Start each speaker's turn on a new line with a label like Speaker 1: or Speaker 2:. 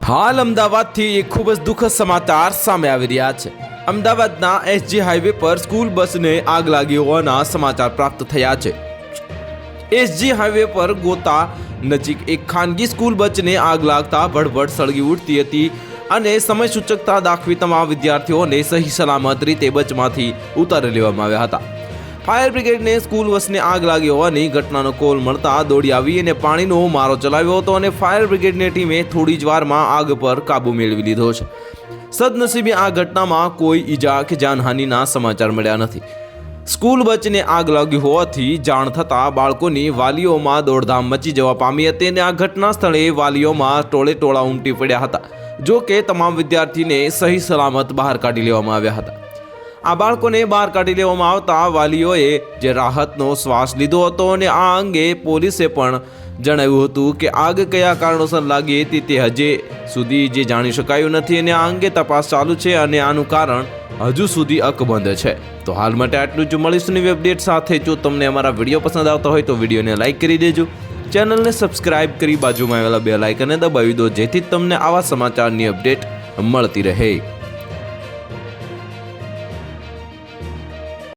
Speaker 1: હાલ અમદાવાદથી એક ખૂબ જ દુઃખદ સમાચાર સામે આવી રહ્યા છે। અમદાવાદના એસજી હાઈવે પર સ્કૂલ બસને આગ લાગી હોવાના સમાચાર પ્રાપ્ત થયા છે। એસજી હાઈવે પર ગોતા નજીક એક ખાનગી સ્કૂલ બસને આગ લાગતા ભડભડ સળગી ઉઠતી હતી અને સમય સૂચકતા દાખવી તમામ વિદ્યાર્થીઓને સહી સલામત રીતે બસમાંથી ઉતારી લેવામાં આવ્યા હતા। ફાયર બ્રિગેડને સ્કૂલ બસને આગ લાગી હોવાની ઘટનાનો કોલ મળતા દોડી આવી અને પાણીનો મારો ચલાવ્યો હતો અને ફાયર બ્રિગેડની ટીમે થોડી જ વારમાં આગ પર કાબુ મેળવી લીધો છે। સદનસીબે આ ઘટનામાં કોઈ ઈજા કે જાનહાનિના સમાચાર મળ્યા નથી। સ્કૂલ બસને આગ લાગી હોવાથી જાણ થતાં બાળકોની વાલીઓમાં દોડધામ મચી જવા પામી હતી અને આ ઘટના સ્થળે વાલીઓમાં ટોળે ઉમટી પડ્યા હતા। જો કે તમામ વિદ્યાર્થીને સહી સલામત બહાર કાઢી લેવામાં આવ્યા હતા। આ બાળકોને બહાર કાઢી લેવામાં આવતા વાલીઓએ જે રાહતનો શ્વાસ લીધો હતો અને આ અંગે પોલીસે પણ જણાવ્યું હતું કે આગ કયા કારણોસર લાગી હતી તે હજી સુધી જે જાણી શકાયું નથી અને આ અંગે તપાસ ચાલુ છે અને આનું કારણ હજુ સુધી અકબંધ છે। તો હાલ માટે આટલું જ। મળીશું નવી અપડેટ સાથે। જો તમને અમારા વિડીયો પસંદ આવતા હોય તો વિડીયોને લાઇક કરી દેજો, ચેનલને સબસ્ક્રાઇબ કરી બાજુમાં આવેલા બેલ આઇકનને દબાવી દો જેથી તમને આવા સમાચારની અપડેટ મળતી રહે।